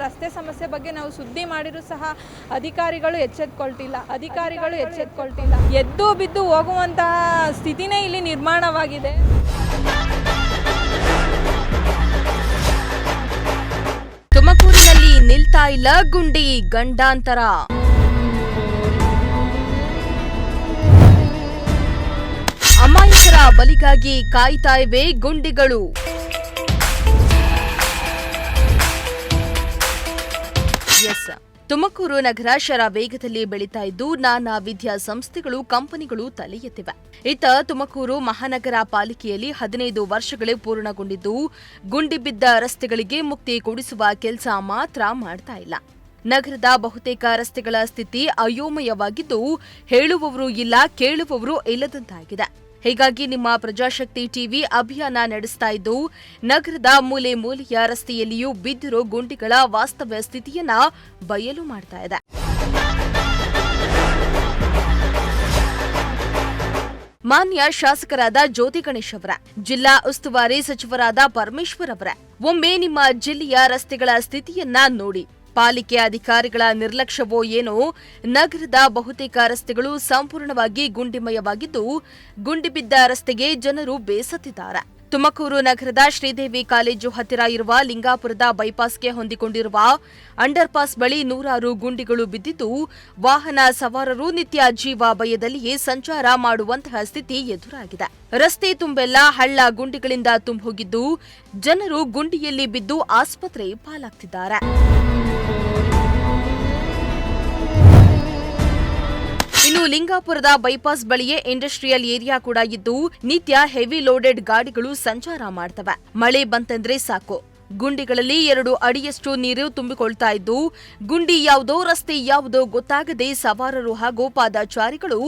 ರಸ್ತೆ ಸಮಸ್ಯೆ ಬಗ್ಗೆ ನಾವು ಸುದ್ದಿ ಮಾಡಿರೂ ಸಹ ಅಧಿಕಾರಿಗಳು ಎಚ್ಚೆತ್ತುಕೊಳ್ತಿಲ್ಲ. ಎದ್ದು ಬಿದ್ದು ಹೋಗುವಂತಹ ಸ್ಥಿತಿನೇ ಇಲ್ಲಿ ನಿರ್ಮಾಣವಾಗಿದೆ. ತುಮಕೂರಿನಲ್ಲಿ ನಿಲ್ತಾ ಇಲ್ಲ ಗುಂಡಿ, ಗಂಡಾಂತರ. ಅಮಾಯಕರ ಬಲಿಗಾಗಿ ಕಾಯ್ತಾ ಇವೆ ಗುಂಡಿಗಳು. ತುಮಕೂರು ನಗರ ಶರ ವೇಗದಲ್ಲಿ ಬೆಳೀತಾ ಇದ್ದು ನಾನಾ ವಿದ್ಯಾಸಂಸ್ಥೆಗಳು, ಕಂಪನಿಗಳು ತಲೆ ಎತ್ತಿವೆ. ಇತ್ತ ತುಮಕೂರು ಮಹಾನಗರ ಪಾಲಿಕೆಯಲ್ಲಿ 15 ವರ್ಷಗಳೇ ಪೂರ್ಣಗೊಂಡಿದ್ದು ಗುಂಡಿ ಬಿದ್ದ ರಸ್ತೆಗಳಿಗೆ ಮುಕ್ತಿ ಕೊಡಿಸುವ ಕೆಲಸ ಮಾತ್ರ ಮಾಡ್ತಾ ಇಲ್ಲ. ನಗರದ ಬಹುತೇಕ ರಸ್ತೆಗಳ ಸ್ಥಿತಿ ಅಯೋಮಯವಾಗಿದ್ದು ಹೇಳುವವರು ಇಲ್ಲ, ಕೇಳುವವರು ಇಲ್ಲದಂತಾಗಿದೆ. ಹೀಗಾಗಿ ನಿಮ್ಮ ಪ್ರಜಾಶಕ್ತಿ ಟಿವಿ ಅಭಿಯಾನ ನಡೆಸ್ತಾ ಇದ್ದು ನಗರದ ಮೂಲೆ ಮೂಲೆಯ ರಸ್ತೆಯಲ್ಲಿಯೂ ಬಿದ್ದಿರೋ ಗುಂಡಿಗಳ ವಾಸ್ತವ ಸ್ಥಿತಿಯನ್ನ ಬಯಲು ಮಾಡ್ತಾ ಇದೆ. ಮಾನ್ಯ ಶಾಸಕರಾದ ಜ್ಯೋತಿ ಗಣೇಶ್ ಅವರ, ಜಿಲ್ಲಾ ಉಸ್ತುವಾರಿ ಸಚಿವರಾದ ಪರಮೇಶ್ವರ್ ಅವರ, ಒಮ್ಮೆ ನಿಮ್ಮ ಜಿಲ್ಲೆಯ ರಸ್ತೆಗಳ ಸ್ಥಿತಿಯನ್ನ ನೋಡಿ. ಪಾಲಿಕೆ ಅಧಿಕಾರಿಗಳ ನಿರ್ಲಕ್ಷ್ಯವೋ ಏನೋ, ನಗರದ ಬಹುತೇಕ ರಸ್ತೆಗಳು ಸಂಪೂರ್ಣವಾಗಿ ಗುಂಡಿಮಯವಾಗಿದ್ದು ಗುಂಡಿ ಬಿದ್ದ ರಸ್ತೆಗೆ ಜನರು ಬೇಸತ್ತಿದ್ದಾರೆ. ತುಮಕೂರು ನಗರದ ಶ್ರೀದೇವಿ ಕಾಲೇಜು ಹತ್ತಿರ ಇರುವ ಲಿಂಗಾಪುರದ ಬೈಪಾಸ್ಗೆ ಹೊಂದಿಕೊಂಡಿರುವ ಅಂಡರ್ ಪಾಸ್ ಬಳಿ 100 ಗುಂಡಿಗಳು ಬಿದ್ದಿದ್ದು ವಾಹನ ಸವಾರರು ನಿತ್ಯ ಜೀವ ಭಯದಲ್ಲಿಯೇ ಸಂಚಾರ ಮಾಡುವಂತಹ ಸ್ಥಿತಿ ಎದುರಾಗಿದೆ. ರಸ್ತೆ ತುಂಬೆಲ್ಲ ಹಳ್ಳ ಗುಂಡಿಗಳಿಂದ ತುಂಬಿಹೋಗಿದ್ದು ಜನರು ಗುಂಡಿಯಲ್ಲಿ ಬಿದ್ದು ಆಸ್ಪತ್ರೆ ಪಾಲಾಗ್ತಿದ್ದಾರೆ. ಇನ್ನು ಲಿಂಗಾಪುರದ ಬೈಪಾಸ್ ಬಳಿಯೇ ಇಂಡಸ್ಟ್ರಿಯಲ್ ಏರಿಯಾ ಕೂಡ ಇದ್ದು ನಿತ್ಯ ಹೆವಿ ಲೋಡೆಡ್ ಗಾಡಿಗಳು ಸಂಚಾರ ಮಾಡ್ತವೆ. ಮಳೆ ಬಂತೆಂದ್ರೆ ಸಾಕು, ಗುಂಡಿಗಳಲ್ಲಿ 2 ಅಡಿಯಷ್ಟು ನೀರು ತುಂಬಿಕೊಳ್ತಾ ಇದ್ದು ಗುಂಡಿ ಯಾವುದೋ ರಸ್ತೆ ಯಾವುದೋ ಗೊತ್ತಾಗದೆ ಸವಾರರು ಹಾಗೂ ಪಾದಚಾರಿಗಳು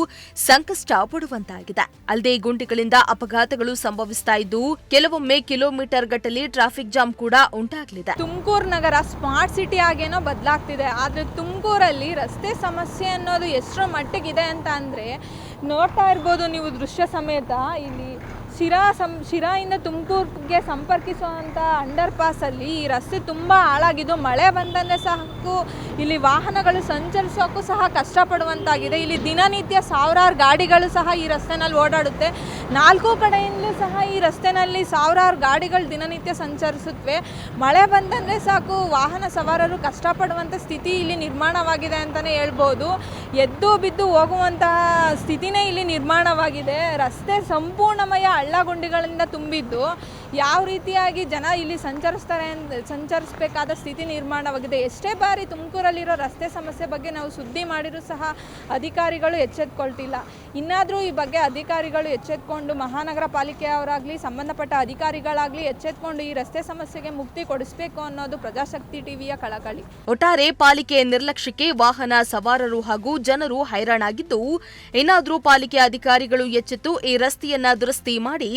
ಸಂಕಷ್ಟ ಪಡುವಂತಾಗಿದೆ. ಅಲ್ಲದೆ ಗುಂಡಿಗಳಿಂದ ಅಪಘಾತಗಳು ಸಂಭವಿಸ್ತಾ ಇದ್ದು ಕೆಲವೊಮ್ಮೆ ಕಿಲೋಮೀಟರ್ ಗಟ್ಟಲೆ ಟ್ರಾಫಿಕ್ ಜಾಮ್ ಕೂಡ ಉಂಟಾಗಲಿದೆ. ತುಮಕೂರು ನಗರ ಸ್ಮಾರ್ಟ್ ಸಿಟಿ ಆಗೇನೋ ಬದಲಾಗ್ತಿದೆ, ಆದ್ರೆ ತುಮಕೂರಲ್ಲಿ ರಸ್ತೆ ಸಮಸ್ಯೆ ಅನ್ನೋದು ಎಷ್ಟರ ಮಟ್ಟಿಗಿದೆ ಅಂತ ಅಂದ್ರೆ ನೋಡ್ತಾ ಇರ್ಬೋದು ನೀವು ದೃಶ್ಯ ಸಮೇತ. ಇಲ್ಲಿ ಶಿರಾಯಿಂದ ತುಮಕೂರಿಗೆ ಸಂಪರ್ಕಿಸುವಂಥ ಅಂಡರ್ ಪಾಸಲ್ಲಿ ಈ ರಸ್ತೆ ತುಂಬ ಹಾಳಾಗಿದ್ದು ಮಳೆ ಬಂದರೆ ಸಾಕು ಇಲ್ಲಿ ವಾಹನಗಳು ಸಂಚರಿಸೋಕ್ಕೂ ಸಹ ಕಷ್ಟಪಡುವಂತಾಗಿದೆ. ಇಲ್ಲಿ ದಿನನಿತ್ಯ ಸಾವಿರಾರು ಗಾಡಿಗಳು ಸಹ ಈ ರಸ್ತೆನಲ್ಲಿ ಓಡಾಡುತ್ತೆ. 4 ಕಡೆಯಿಂದಲೂ ಸಹ ಈ ರಸ್ತೆನಲ್ಲಿ ಸಾವಿರಾರು ಗಾಡಿಗಳು ದಿನನಿತ್ಯ ಸಂಚರಿಸುತ್ತವೆ. ಮಳೆ ಬಂದರೆ ಸಾಕು ವಾಹನ ಸವಾರರು ಕಷ್ಟಪಡುವಂಥ ಸ್ಥಿತಿ ಇಲ್ಲಿ ನಿರ್ಮಾಣವಾಗಿದೆ ಅಂತಲೇ ಹೇಳ್ಬೋದು. ಎದ್ದು ಬಿದ್ದು ಹೋಗುವಂತಹ ಸ್ಥಿತಿನೇ ಇಲ್ಲಿ ನಿರ್ಮಾಣವಾಗಿದೆ. ರಸ್ತೆ ಸಂಪೂರ್ಣಮಯ ಹಳ್ಳಗುಂಡಿಗಳಿಂದ ತುಂಬಿದ್ದು ಯಾವ ರೀತಿಯಾಗಿ ಜನ ಇಲ್ಲಿ ಸಂಚರಿಸಬೇಕಾದ ಸ್ಥಿತಿ ನಿರ್ಮಾಣವಾಗಿದೆ. ಎಷ್ಟೇ ಬಾರಿ ತುಮಕೂರಲ್ಲಿರೋ ರಸ್ತೆ ಸಮಸ್ಯೆ ಬಗ್ಗೆ ನಾವು ಸುದ್ದಿ ಮಾಡಿರೂ ಸಹ ಅಧಿಕಾರಿಗಳು ಎಚ್ಚೆತ್ತುಕೊಳ್ತಿಲ್ಲ. ಇನ್ನಾದರೂ ಈ ಬಗ್ಗೆ ಅಧಿಕಾರಿಗಳು ಎಚ್ಚೆತ್ತುಕೊಂಡು ಮಹಾನಗರ ಪಾಲಿಕೆಯವರಾಗಲಿ ಸಂಬಂಧಪಟ್ಟ ಅಧಿಕಾರಿಗಳಾಗಲಿ ಎಚ್ಚೆತ್ತುಕೊಂಡು ಈ ರಸ್ತೆ ಸಮಸ್ಯೆಗೆ ಮುಕ್ತಿ ಕೊಡಿಸಬೇಕು ಅನ್ನೋದು ಪ್ರಜಾಶಕ್ತಿ ಟಿವಿಯ ಕಳಕಳಿ. ಒಟ್ಟಾರೆ ಪಾಲಿಕೆ ನಿರ್ಲಕ್ಷ್ಯಕ್ಕೆ ವಾಹನ ಸವಾರರು ಹಾಗೂ ಜನರು ಹೈರಾಣಾಗಿದ್ದು ಏನಾದರೂ ಪಾಲಿಕೆ ಅಧಿಕಾರಿಗಳು ಎಚ್ಚೆತ್ತು ಈ ರಸ್ತೆಯನ್ನ ದುರಸ್ತಿ ಮಾಡಿ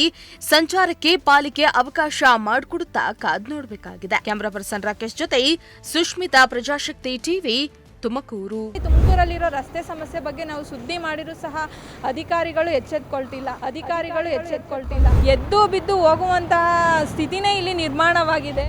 ಸಂಚಾರಕ್ಕೆ ಪಾಲಿಕೆ ಅವಕಾಶ ಮಾಡಿಕೊಡುತ್ತಾ ಕಾದ್ ನೋಡಬೇಕಾಗಿದೆ. ಕ್ಯಾಮರಾ ಪರ್ಸನ್ ರಾಕೇಶ್ ಜೊತೆ ಸುಷ್ಮಿತಾ, ಪ್ರಜಾಶಕ್ತಿ ಟಿವಿ, ತುಮಕೂರು. ತುಮಕೂರಲ್ಲಿರೋ ರಸ್ತೆ ಸಮಸ್ಯೆ ಬಗ್ಗೆ ನಾವು ಸುದ್ದಿ ಮಾಡಿರೂ ಸಹ ಅಧಿಕಾರಿಗಳು ಎಚ್ಚೆತ್ತುಕೊಳ್ತಿಲ್ಲ. ಎದ್ದು ಬಿದ್ದು ಹೋಗುವಂತಹ ಸ್ಥಿತಿನೇ ಇಲ್ಲಿ ನಿರ್ಮಾಣವಾಗಿದೆ.